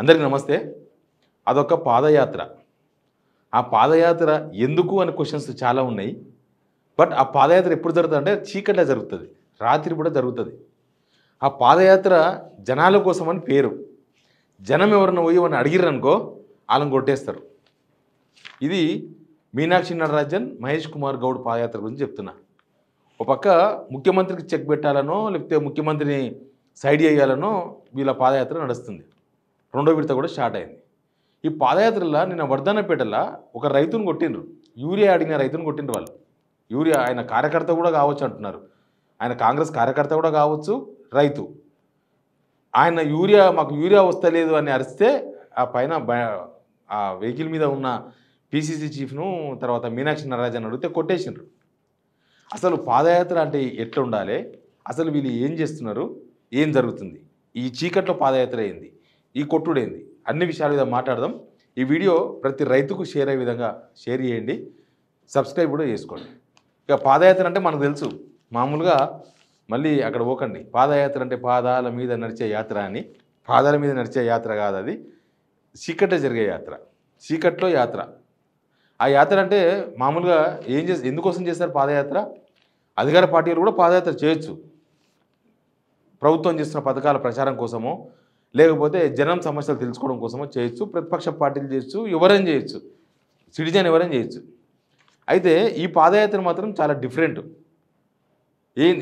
అందరికీ నమస్తే. అదొక పాదయాత్ర. ఆ పాదయాత్ర ఎందుకు అనే క్వెషన్స్ చాలా ఉన్నాయి. బట్ ఆ పాదయాత్ర ఎప్పుడు జరుగుతదంటే చీకట్లో జరుగుతది. రాత్రి పూట జరుగుతది. ఆ పాదయాత్ర జనాల కోసమని పేరు. జనం ఎవరన్నా పోయి ఏమన్నా అడిగిర్రనుకో ఆళ్ళని కొట్టేస్తారు. ఇది మీనాక్షి నటరాజన్, మహేష్ కుమార్ గౌడ్ పాదయాత్ర గురించి చెప్తున్నా. ఒక పక్క ముఖ్యమంత్రికి చెక్ పెట్టాలనో లేకపోతే ముఖ్యమంత్రిని సైడ్ చేయాలనో వీళ్ళ పాదయాత్ర నడుస్తుంది. రెండో విడత కూడా స్టార్ట్ అయింది. ఈ పాదయాత్రలో నిన్న వర్ధన్నపేటలో ఒక రైతును కొట్టిండ్రు. యూరియా అడిగిన రైతును కొట్టిండ్రు వాళ్ళు. యూరియా ఆయన కార్యకర్త కూడా కావచ్చు అంటున్నారు. ఆయన కాంగ్రెస్ కార్యకర్త కూడా కావచ్చు, రైతు. ఆయన మాకు యూరియా వస్తలేదు అని అరిస్తే ఆ పైన ఆ వెహికల్ మీద ఉన్న పీసీసీ చీఫ్ను తర్వాత మీనాక్షి నటరాజన్ అడిగితే కొట్టేసిండ్రు. అసలు పాదయాత్ర అంటే ఎట్లా ఉండాలి, అసలు వీళ్ళు ఏం చేస్తున్నారు, ఏం జరుగుతుంది, ఈ చీకట్లో పాదయాత్ర ఏంది, ఈ కొట్టుడేంది, అన్ని విషయాల మీద మాట్లాడదాం. ఈ వీడియో ప్రతి రైతుకు షేర్ అయ్యే విధంగా షేర్ చేయండి, సబ్స్క్రైబ్ కూడా చేసుకోండి. ఇక పాదయాత్ర అంటే మనకు తెలుసు, మామూలుగా మళ్ళీ అక్కడ పోకండి. పాదయాత్ర అంటే పాదాల మీద నడిచే యాత్ర అని. పాదాల మీద నడిచే యాత్ర కాదు, అది చీకట్లో జరిగే యాత్ర, చీకట్లో యాత్ర. ఆ యాత్ర అంటే మామూలుగా ఎందుకోసం చేస్తారు పాదయాత్ర? అధికార పార్టీలు కూడా పాదయాత్ర చేయొచ్చు, ప్రభుత్వం చేస్తున్న పథకాల ప్రచారం కోసమో లేకపోతే జనం సమస్యలు తెలుసుకోవడం కోసమో చేయొచ్చు, ప్రతిపక్ష పార్టీలు చేయొచ్చు, ఎవరైనా చేయొచ్చు, సిటిజన్ ఎవరైనా చేయొచ్చు. అయితే ఈ పాదయాత్ర మాత్రం చాలా డిఫరెంట్.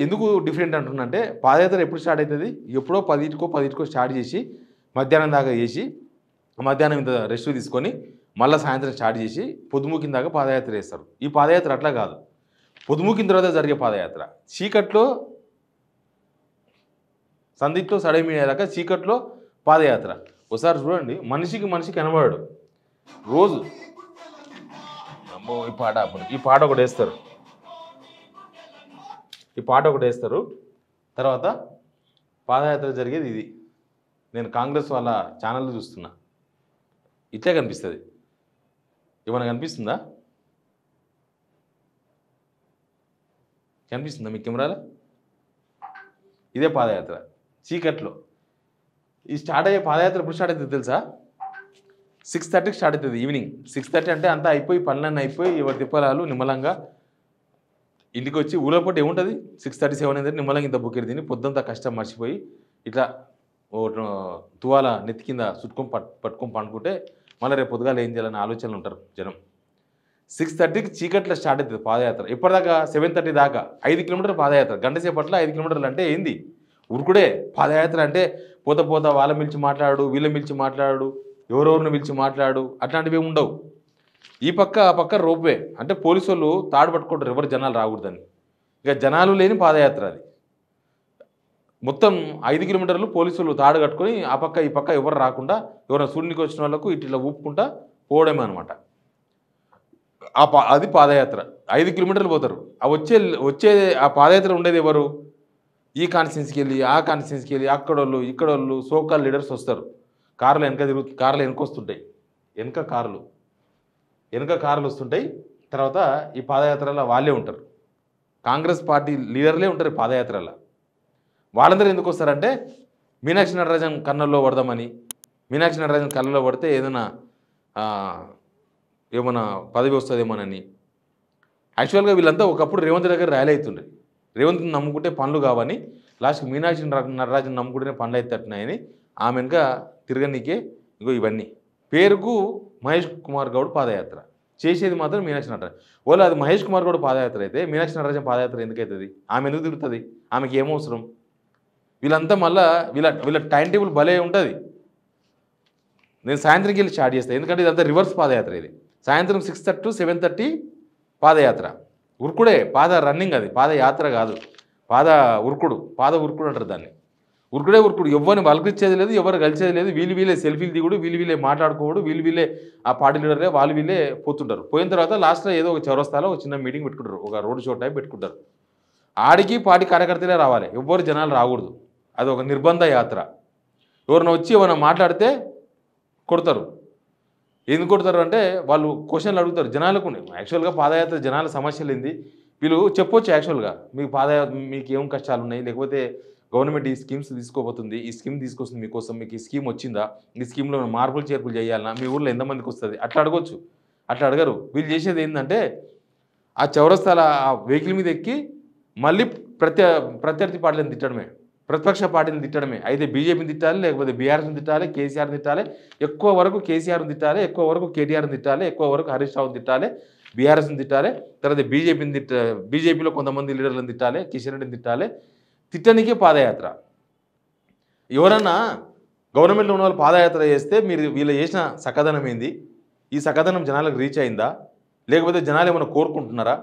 ఎందుకు డిఫరెంట్ అంటున్నంటే, పాదయాత్ర ఎప్పుడు స్టార్ట్ అవుతుంది? ఎప్పుడో 10కో స్టార్ట్ చేసి మధ్యాహ్నం దాకా చేసి మధ్యాహ్నం ఇంత రెస్ట్ తీసుకొని మళ్ళీ సాయంత్రం స్టార్ట్ చేసి పొద్దుమూకిన దాకా పాదయాత్ర చేస్తారు. ఈ పాదయాత్ర అట్లా కాదు. పొద్దుమూకిన తర్వాత జరిగే పాదయాత్ర చీకట్లో, సందిట్లో సడైమీదాకా చీకట్లో పాదయాత్ర. ఒకసారి చూడండి, మనిషికి కనబడాడు రోజు. అమ్మో, ఈ పాట ఒకటి వేస్తారు, తర్వాత పాదయాత్ర జరిగేది ఇది. నేను కాంగ్రెస్ వాళ్ళ ఛానల్ చూస్తున్నా, ఇట్లే కనిపిస్తుంది. ఏమైనా కనిపిస్తుందా మీ కెమెరాలో? ఇదే పాదయాత్ర చీకట్లో. ఈ స్టార్ట్ అయ్యే పాదయాత్ర ఎప్పుడు స్టార్ట్ అవుతుంది తెలుసా? 6:30కి స్టార్ట్ అవుతుంది, ఈవినింగ్ 6:30. అంటే అంతా అయిపోయి పనులన్నీ అయిపోయి ఎవరి తిప్పలాలు నిమ్మలంగా ఇంటికి వచ్చి ఊళ్ళో పూట ఏముంటుంది 6:37 అయితే నిమ్మలంగా ఇంత బుక్కిరి తిని పొద్దుంతా కష్టం మర్చిపోయి ఇట్లా ఓ తువాల నెత్తి కింద చుట్టుకొని పట్టుకొని పండుకుంటే మళ్ళీ రేపు పొద్దుగాలు ఏం చేయాలని ఆలోచనలు ఉంటారు జనం. 6:30కి చీకట్లో స్టార్ట్ అవుతుంది పాదయాత్ర. ఎప్పటిదాకా 7:30 దాకా 5 కిలోమీటర్ల పాదయాత్ర. గంట సేపట్లో 5 కిలోమీటర్లు అంటే ఏంది? ఉరుకుడే పాదయాత్ర అంటే. పోత వాళ్ళ పిలిచి మాట్లాడు, వీళ్ళ పిలిచి మాట్లాడు, ఎవరెవరిని పిలిచి మాట్లాడు, అట్లాంటివి ఏమి ఉండవు. ఈ పక్క ఆ పక్క రోప్వే. అంటే పోలీసు వాళ్ళు తాడు పట్టుకుంటారు ఎవరు జనాలు రాకూడదని. ఇక జనాలు లేని పాదయాత్ర అది. మొత్తం 5 కిలోమీటర్లు పోలీసులు తాడు కట్టుకొని ఆ పక్క ఈ పక్క ఎవరు రాకుండా ఎవరైనా సూర్యునికి వచ్చిన వాళ్ళకు ఇట్లా ఊపుకుంటా పోవడమే అనమాట. అది పాదయాత్ర. 5 కిలోమీటర్లు పోతారు. ఆ వచ్చే ఆ పాదయాత్ర ఉండేది ఎవరు? ఈ కాన్స్టిట్యున్సీకి వెళ్ళి ఆ కాన్స్టిట్యున్సీకి వెళ్ళి అక్కడోళ్ళు ఇక్కడోళ్ళు సోకాల్ లీడర్స్ వస్తారు. కార్లు వెనక వస్తుంటాయి. వెనక కార్లు వస్తుంటాయి. తర్వాత ఈ పాదయాత్రలో వాళ్ళే ఉంటారు, కాంగ్రెస్ పార్టీ లీడర్లే ఉంటారు పాదయాత్రలో. వాళ్ళందరూ ఎందుకు వస్తారంటే మీనాక్షి నటరాజన్ కన్నుల్లో పడదామని. మీనాక్షి నటరాజన్ కన్నుల్లో పడితే ఏమైనా పదవి వస్తుందేమోనని. యాక్చువల్గా వీళ్ళంతా ఒకప్పుడు రేవంత్ దగ్గర ర్యాలీ అవుతుండే. రేవంత్ని నమ్ముకుంటే పనులు కావని, లాస్ట్కి మీనాక్షి నటరాజన్ నమ్ముకుంటేనే పనులు అవుతున్నాయని ఆమె వెనుక తిరగనీకే ఇగో ఇవన్నీ. పేరుకు మహేష్ కుమార్ గౌడ్ పాదయాత్ర, చేసేది మాత్రం మీనాక్షి నటరాజన్. అది మహేష్ కుమార్ గౌడ్ పాదయాత్ర అయితే మీనాక్షి నటరాజన్ పాదయాత్ర ఎందుకు అవుతుంది? ఆమె ఎందుకు తిరుగుతుంది? ఆమెకి ఏమవసరం? వీళ్ళంతా మళ్ళీ వీళ్ళ టైం టేబుల్ భలే ఉంటుంది. నేను సాయంత్రంకి వెళ్ళి స్టార్ట్ చేస్తాను, ఎందుకంటే ఇదంతా రివర్స్ పాదయాత్ర. ఇది సాయంత్రం 6:30 to 7:30 పాదయాత్ర. ఉరుకుడే, రన్నింగ్. అది పాదయాత్ర కాదు, ఉరుకుడు అంటారు దాన్ని. ఉరుకుడు. ఎవరిని వలకరించేది లేదు, ఎవరు కలిసేది లేదు. వీళ్ళే సెల్ఫీలు దిగుడు, వీళ్ళే మాట్లాడుకోవడు, వీళ్ళే ఆ పార్టీ లీడర్లే వీళ్ళే పోతుంటారు. పోయిన తర్వాత లాస్ట్లో ఏదో ఒక చౌరస్తాలో ఒక చిన్న మీటింగ్ పెట్టుకుంటారు, ఒక రోడ్ షో టైప్ పెట్టుకుంటారు. ఆడికి పార్టీ కార్యకర్తలే రావాలి, ఎవ్వరు జనాలు రాకూడదు. అది ఒక నిర్బంధ యాత్ర. ఎవరైనా వచ్చి ఏమైనా మాట్లాడితే కొడతారు. ఎందుకు కొడతారు అంటే వాళ్ళు క్వశ్చన్లు అడుగుతారు జనాలకు. యాక్చువల్గా పాదయాత్ర జనాల సమస్యలు ఏంది వీళ్ళు చెప్పొచ్చు. యాక్చువల్గా మీకు ఏం కష్టాలు ఉన్నాయి, లేకపోతే గవర్నమెంట్ ఈ స్కీమ్స్ తీసుకోబోతుంది, ఈ స్కీమ్ తీసుకొస్తుంది మీకోసం, మీకు ఈ స్కీమ్ వచ్చిందా, ఈ స్కీమ్లో మార్పులు చేర్పులు చేయాలన్నా, మీ ఊళ్ళో ఎంతమందికి వస్తుంది అట్లా అడగొచ్చు. అట్లా అడగరు. వీళ్ళు చేసేది ఏంటంటే ఆ చౌరస్తాల ఆ వెహికల్ మీద ఎక్కి మళ్ళీ ప్రత్యర్థి పార్టీలను తిట్టడమే, ప్రతిపక్ష పార్టీని తిట్టడమే. అయితే బీజేపీని తిట్టాలి, లేకపోతే బీఆర్ఎస్ని తిట్టాలి, కేసీఆర్ని తిట్టాలి, ఎక్కువ వరకు కేసీఆర్ని తిట్టాలి, ఎక్కువ వరకు కేటీఆర్ని తిట్టాలి, ఎక్కువ వరకు హరీష్ రావుని తిట్టాలి, బీఆర్ఎస్ని తిట్టాలి, తర్వాత బీజేపీలో కొంతమంది లీడర్లను తిట్టాలి, కిషన్ రెడ్డిని తిట్టాలి. తిట్టనికే పాదయాత్ర. ఎవరన్నా గవర్నమెంట్లో ఉన్న వాళ్ళు పాదయాత్ర చేస్తే మీరు వీళ్ళు చేసిన సకదనం ఏంది, ఈ సకదనం జనాలకు రీచ్ అయిందా, లేకపోతే జనాలు ఏమైనా కోరుకుంటున్నారా?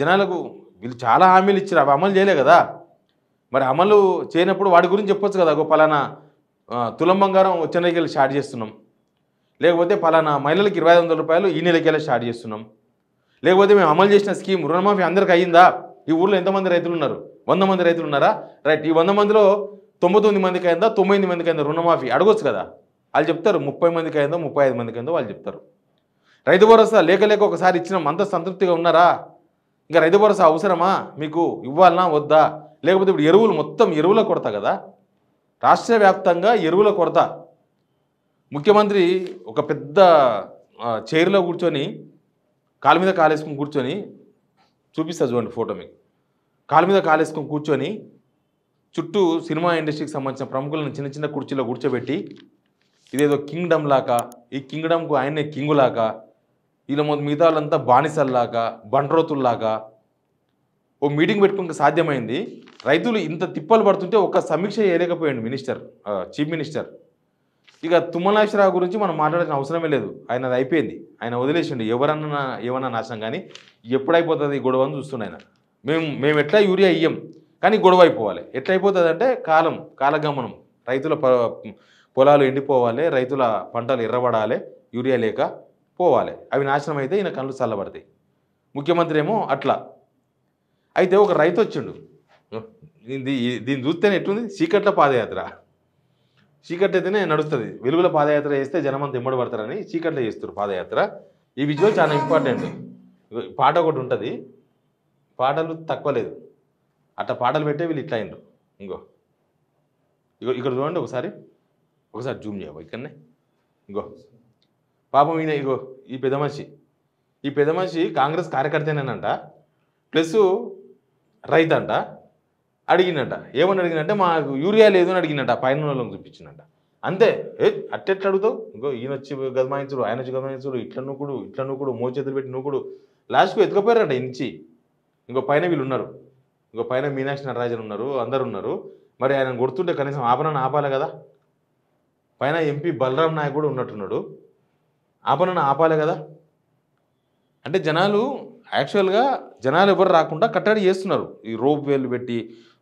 జనాలకు వీళ్ళు చాలా హామీలు ఇచ్చారు, అవి అమలు చేయలే కదా. మరి అమలు చేయనప్పుడు వాటి గురించి చెప్పొచ్చు కదా. పలానా తులం బంగారం వచ్చే నెలకెళ్ళి స్టార్ట్ చేస్తున్నాం, లేకపోతే పలానా మహిళలకు 2500 రూపాయలు ఈ నెలకెళ్ళి స్టార్ట్ చేస్తున్నాం, లేకపోతే మేము అమలు చేసిన స్కీమ్ రుణమాఫీ అందరికీ అయ్యిందా, ఈ ఊళ్ళో ఎంతమంది రైతులు ఉన్నారు, 100 మంది రైతులు ఉన్నారా, రైట్, ఈ 100 మందిలో 99 మందికి అయిందా, 9 మందికి అయిందా రుణమాఫీ అడగొచ్చు కదా. వాళ్ళు చెప్తారు 30 మందికి అయిందో 35 మందికి అయిందో వాళ్ళు చెప్తారు. రైతు భరోసా లేక ఒకసారి ఇచ్చినాం, అంత సంతృప్తిగా ఉన్నారా? ఇంకా రైతు భరోసా అవసరమా మీకు, ఇవ్వాలనా వద్దా? లేకపోతే ఇప్పుడు ఎరువులు మొత్తం ఎరువుల కొరత కదా, రాష్ట్ర వ్యాప్తంగా ఎరువుల కొరత. ముఖ్యమంత్రి ఒక పెద్ద చైర్లో కూర్చొని కాలు మీద కాలేసుకుని కూర్చొని, చూపిస్తా చూడండి ఫోటో మీకు, కాలు మీద కాలేసుకొని కూర్చొని చుట్టూ సినిమా ఇండస్ట్రీకి సంబంధించిన ప్రముఖులను చిన్న చిన్న కుర్చీలో కూర్చోబెట్టి ఇదేదో కింగ్డమ్ లాగా, ఈ కింగ్డమ్కు ఆయనే కింగులాగా, వీళ్ళ మిగతా వాళ్ళంతా బానిసల్లాగా, బండ్రోతుల్లాగా ఓ మీటింగ్ పెట్టుకుంటే సాధ్యమైంది. రైతులు ఇంత తిప్పలు పడుతుంటే ఒక సమీక్ష చేయలేకపోయాడు చీఫ్ మినిస్టర్. ఇక తుమ్మల నాగేశ్వరరావు గురించి మనం మాట్లాడాల్సిన అవసరమే లేదు, ఆయన అది అయిపోయింది, ఆయన వదిలేసిండు. ఎవరన్నా ఏమన్నా నాశనం, కానీ ఎప్పుడైపోతుంది ఈ గొడవ అని చూస్తుండే ఆయన. మేము ఎట్లా యూరియా ఇయ్యం, కానీ గొడవ అయిపోవాలి. ఎట్లా అయిపోతుంది అంటే కాలగమనం, రైతుల పొలాలు ఎండిపోవాలి, రైతుల పంటలు ఎర్రబడాలి, యూరియా లేక పోవాలి, అవి నాశనం అయితే ఈయన కళ్ళు చల్లబడతాయి. ముఖ్యమంత్రి ఏమో అట్లా. అయితే ఒక రైతు వచ్చిండు, దీన్ని చూస్తేనే ఎట్లుంది, చీకట్ల పాదయాత్ర. చీకట్లు అయితేనే నడుస్తుంది, వెలుగుల పాదయాత్ర చేస్తే జనమంతా ఎమ్మడి పడతారని చీకట్లో చేస్తారు పాదయాత్ర. ఈ విజువల్ చాలా ఇంపార్టెంట్. పాట ఒకటి ఉంటుంది, పాటలు తక్కువ లేదు, అట్లా పాటలు పెట్టే వీళ్ళు ఇట్లా అయిండ్రు. ఇక్కడ చూడండి, ఒకసారి జూమ్ చేయవు ఇక్కడనే. పాపం ఈయన ఈ పెద్ద మనిషి కాంగ్రెస్ కార్యకర్తనేనంట, ప్లస్ రైతు అంట. అడిగినట్ట, ఏమని అడిగినట్టే, మాకు యూరియా లేదు అని అడిగినట్ట, పైన వాళ్ళని చూపించినట్ట. అంతే, అట్టెట్లా అడుగుతావు, ఈయన వచ్చి గదమాయించుడు, ఆయన వచ్చి గదమాయించుడు, ఇట్లా నూకుడు మోచేతులు పెట్టి నూకుడు, లాస్ట్కు ఎత్తుకపోయారంట ఇంచి. పైన వీళ్ళు ఉన్నారు, పైన మీనాక్షి నటరాజన్ ఉన్నారు, అందరు ఉన్నారు. మరి ఆయన కొడుతుంటే కనీసం ఆపాలి కదా. పైన ఎంపీ బలరాం నాయక్ కూడా ఉన్నట్టున్నాడు, ఆపాలి కదా. అంటే యాక్చువల్గా జనాలు ఎవరు రాకుండా కట్టడి చేస్తున్నారు, ఈ రోప్ వేలు పెట్టి,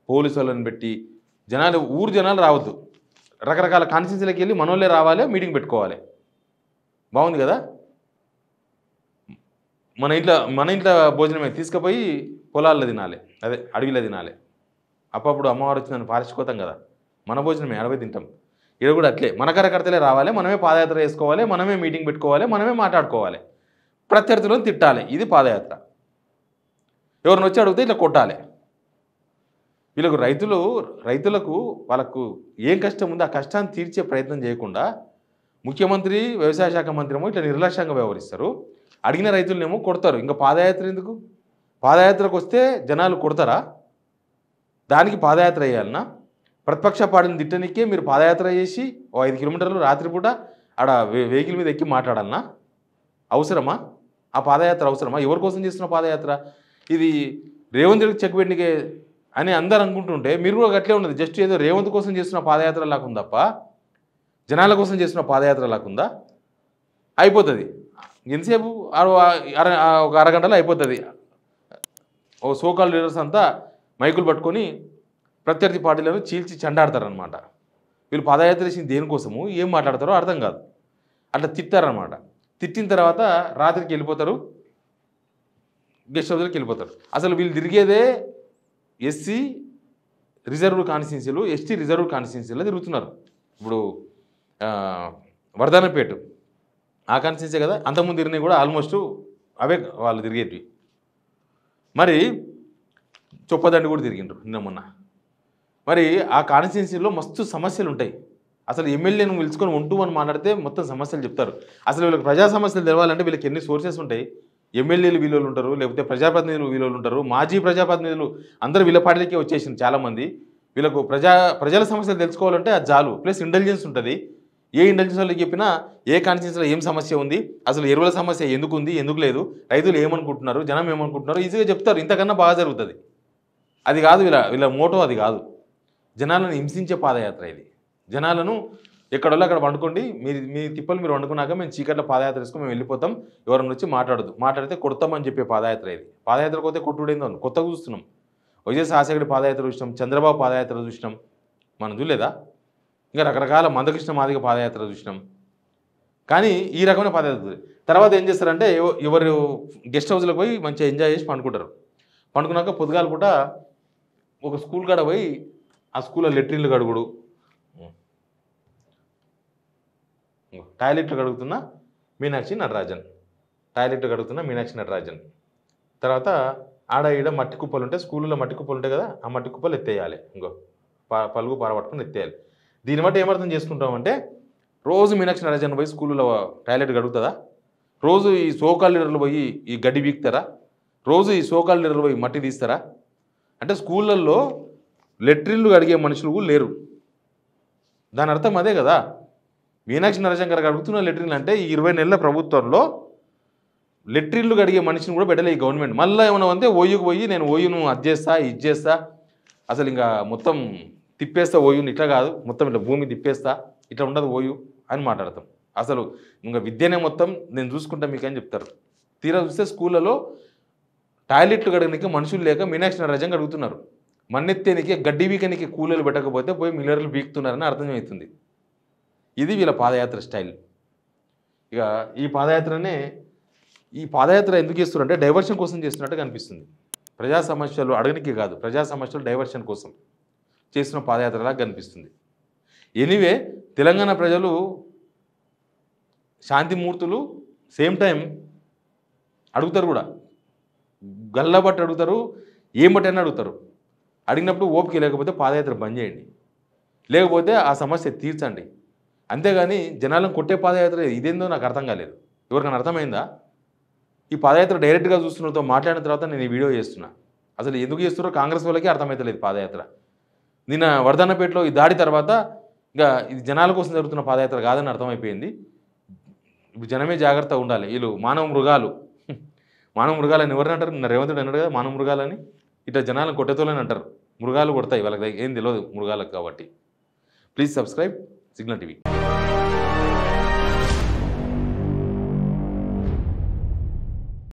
పోలీసు వాళ్ళని పెట్టి. ఊరు జనాలు రావద్దు, రకరకాల కాన్స్టిట్యూన్సీలకు వెళ్ళి మనోళ్ళే రావాలి, మీటింగ్ పెట్టుకోవాలి. బాగుంది కదా. మన ఇంట్లో భోజనమే తీసుకుపోయి పొలాల్లో తినాలి, అదే అడవిలో తినాలి. అప్పుడు అమ్మవారు వచ్చి నన్ను పారించుకోతాం కదా, మన భోజనమే అడవి తింటాం. ఇక్కడ కూడా అట్లే మన కార్యకర్తలే రావాలి, మనమే పాదయాత్ర చేసుకోవాలి, మనమే మీటింగ్ పెట్టుకోవాలి, మనమే మాట్లాడుకోవాలి, ప్రత్యర్థులను తిట్టాలి. ఇది పాదయాత్ర. ఎవరిని వచ్చి అడిగితే ఇట్లా కొట్టాలి. వీళ్ళకు రైతులకు వాళ్ళకు ఏం కష్టం ఉందో ఆ కష్టాన్ని తీర్చే ప్రయత్నం చేయకుండా ముఖ్యమంత్రి, వ్యవసాయ శాఖ మంత్రి ఏమో ఇట్లా నిర్లక్ష్యంగా వ్యవహరిస్తారు. అడిగిన రైతులనేమో కొడతారు. ఇంకా పాదయాత్ర ఎందుకు? పాదయాత్రకు వస్తే జనాలు కొడతారా? దానికి పాదయాత్ర చేయాలన్నా? ప్రతిపక్ష పార్టీని తిట్టనికే మీరు పాదయాత్ర చేసి 5 కిలోమీటర్లు రాత్రిపూట ఆడ వెహికల్ మీద ఎక్కి మాట్లాడాలన్నా? అవసరమా ఆ పాదయాత్ర? అవసరమా? ఎవరి కోసం చేస్తున్న పాదయాత్ర ఇది? రేవంత్ రెడ్డికి చెక్ పెట్టికే అని అందరు అనుకుంటుంటే మీరు కూడా అట్లే ఉన్నది. జస్ట్ ఏదో రేవంత్ కోసం చేస్తున్న పాదయాత్ర లాకుంది తప్ప జనాల కోసం చేస్తున్న పాదయాత్ర లాకుందా? అయిపోతుంది ఎంతసేపు, ఒక అరగంటలో అయిపోతుంది. ఓ సోకాల్ లీడర్స్ అంతా మైకులు పట్టుకొని ప్రత్యర్థి పార్టీలను చీల్చి చెండాడతారనమాట. వీళ్ళు పాదయాత్ర చేసింది దేనికోసము, ఏం మాట్లాడతారో అర్థం కాదు. అట్లా తిట్టారనమాట. తిట్టిన తర్వాత రాత్రికి వెళ్ళిపోతారు, గెస్ట్ హౌస్కి వెళ్ళిపోతారు. అసలు వీళ్ళు తిరిగేదే ఎస్సీ రిజర్వ్డ్ కాన్స్టిట్యున్సీలు, ఎస్టీ రిజర్వ్డ్ కాన్స్టిట్యున్సీలో తిరుగుతున్నారు. ఇప్పుడు వర్ధనపేట ఆ కాన్స్టిట్యున్సీ కదా, అంతకుముందు తిరిగినవి కూడా ఆల్మోస్ట్ అవే వాళ్ళు తిరిగేటివి. మరి చొప్పదండి కూడా తిరిగిండ్రు నిన్న మొన్న. మరి ఆ కాన్స్టిట్యున్సీలో మస్తు సమస్యలు ఉంటాయి. అసలు ఎమ్మెల్యేను పిలుచుకొని 1 to 1 మాట్లాడితే మొత్తం సమస్యలు చెప్తారు. అసలు వీళ్ళకి ప్రజా సమస్యలు తెలవాలంటే వీళ్ళకి ఎన్ని సోర్సెస్ ఉంటాయి. ఎమ్మెల్యేలు వీళ్ళోళ్ళు ఉంటారు, లేకపోతే ప్రజాప్రతినిధులు వీళ్ళోళ్ళు ఉంటారు, మాజీ ప్రజాప్రతినిధులు అందరూ వీళ్ళ పార్టీలకే వచ్చేసింది చాలామంది. వీళ్ళకు ప్రజల సమస్యలు తెలుసుకోవాలంటే అది చాలు. ప్లస్ ఇంటెలిజెన్స్ ఉంటుంది. ఏ ఇంటెలిజెన్స్ వాళ్ళకి చెప్పినా ఏ కాన్స్టిట్యున్సీలో ఏం సమస్య ఉంది, అసలు ఎరువుల సమస్య ఎందుకు ఉంది, ఎందుకు లేదు, రైతులు ఏమనుకుంటున్నారు, జనం ఏమనుకుంటున్నారు ఈజీగా చెప్తారు. ఇంతకన్నా బాగా జరుగుతుంది. అది కాదు వీళ్ళ మోటో, అది కాదు. జనాలను హింసించే పాదయాత్ర ఇది. జనాలను ఎక్కడోళ్ళు అక్కడ వండుకోండి, మీ తిప్పలు మీరు వండుకున్నాక మేము చీకట్ల పాదయాత్ర వేసుకొని మేము వెళ్ళిపోతాం, ఎవరైనా వచ్చి మాట్లాడితే కొడతామని చెప్పే పాదయాత్ర ఇది. పాదయాత్ర పోతే కొట్టుడేందో కొత్తగా చూస్తున్నాం. వైఎస్ రాజశేఖర పాదయాత్ర చూసినాం, చంద్రబాబు పాదయాత్ర చూసినాం, మనం చూడలేదా? ఇంకా రకరకాల మందకృష్ణ మాదిగ పాదయాత్ర చూసినాం. కానీ ఈ రకమైన పాదయాత్ర తర్వాత ఏం చేస్తారంటే ఎవరు గెస్ట్ హౌస్లకు పోయి మంచిగా ఎంజాయ్ చేసి పండుకుంటారు. పండుకున్నాక పొద్దుగాల పూట ఒక స్కూల్ కాడ పోయి ఆ స్కూల్లో లెట్రిన్లు కడుగుడు, టాయిలెట్లు కడుగుతున్న మీనాక్షి నటరాజన్. తర్వాత ఆడ ఈడ మట్టి కుప్పలు ఉంటాయి, స్కూల్లో మట్టి కుప్పలు ఉంటాయి కదా, ఆ మట్టి కుప్పలు ఎత్తేయాలి. పలుగు పారబట్టుకుని ఎత్తేయాలి. దీన్ని బట్టి ఏమర్థం చేసుకుంటామంటే రోజు మీనాక్షి నటరాజన్ పోయి స్కూల్లో టాయిలెట్ కడుగుతుందా? రోజు ఈ సోకాల్ లీడర్లు పోయి ఈ గడ్డి బీక్తారా? రోజు ఈ సోకాల్ లీడర్లు పోయి మట్టి తీస్తారా? అంటే స్కూళ్ళల్లో లెట్రిన్లు అడిగే మనుషులు లేరు. దాని అర్థం అదే కదా. మీనాక్షి నటరాజన్ గారు అడుగుతున్న లెట్రిన్లు అంటే ఈ 20 నెలల ప్రభుత్వంలో లెట్రిన్లు అడిగే మనిషిని కూడా పెట్టలే ఈ గవర్నమెంట్. మళ్ళీ ఏమన్నా అంటే ఓయూకి పోయి నేను ఓయూను అది చేస్తా ఇది చేస్తా, అసలు ఇంకా మొత్తం తిప్పేస్తా ఓయూని, ఇట్లా కాదు మొత్తం ఇట్లా భూమి తిప్పేస్తా, ఇట్లా ఉండదు ఓయూ అని మాట్లాడతాం. అసలు ఇంకా విద్యనే మొత్తం నేను చూసుకుంటా మీకు అని చెప్తారు. తీరా చూస్తే స్కూళ్ళలో టాయిలెట్లు కడగడానికి మనుషులు లేక మీనాక్షి నటరాజన్ అడుగుతున్నారు. మన్నెత్తేనికి గడ్డి బీకనికి కూలీలు పెట్టకపోతే పోయి మిల్లర్లు బీకుతున్నారని అర్థమవుతుంది. ఇది వీళ్ళ పాదయాత్ర స్టైల్. ఇక ఈ పాదయాత్ర ఎందుకు చేస్తున్నారంటే డైవర్షన్ కోసం చేస్తున్నట్టు కనిపిస్తుంది. ప్రజా సమస్యలు అడగడానికి కాదు, ప్రజా సమస్యలు డైవర్షన్ కోసం చేస్తున్న పాదయాత్రలా కనిపిస్తుంది. ఎనీవే తెలంగాణ ప్రజలు శాంతిమూర్తులు సేమ్ టైం అడుగుతారు కూడా, గల్లబట్టి అడుగుతారు, ఏం బట్టని అడుగుతారు. అడిగినప్పుడు ఓపిక లేకపోతే పాదయాత్ర బంద్ చేయండి, లేకపోతే ఆ సమస్య తీర్చండి. అంతేగాని జనాలను కొట్టే పాదయాత్ర ఇదేందో నాకు అర్థం కాలేదు. ఎవరికైనా అర్థమైందా? ఈ పాదయాత్ర డైరెక్ట్గా చూస్తున్నతో మాట్లాడిన తర్వాత నేను ఈ వీడియో చేస్తున్నా. అసలు ఎందుకు చేస్తున్నారో కాంగ్రెస్ వాళ్ళకి అర్థమవుతలేదు పాదయాత్ర. నిన్న వర్ధన్నపేటలో ఈ దాడి తర్వాత ఇంకా ఇది జనాల కోసం జరుగుతున్న పాదయాత్ర కాదని అర్థమైపోయింది. ఇప్పుడు జనమే జాగ్రత్తగా ఉండాలి. వీళ్ళు మానవ మృగాలని ఎవరిని అంటారు? రేవంత్ రెడ్డి అన్నాడు కదా మానవ మృగాలని. ఇట్లా జనాలను కొట్టేతోలని అంటారు. మృగాలు కొడతాయి, వాళ్ళకి ఏం తెలియదు మృగాలకు. కాబట్టి ప్లీజ్ సబ్స్క్రైబ్ సిగ్నల్ టీవీ.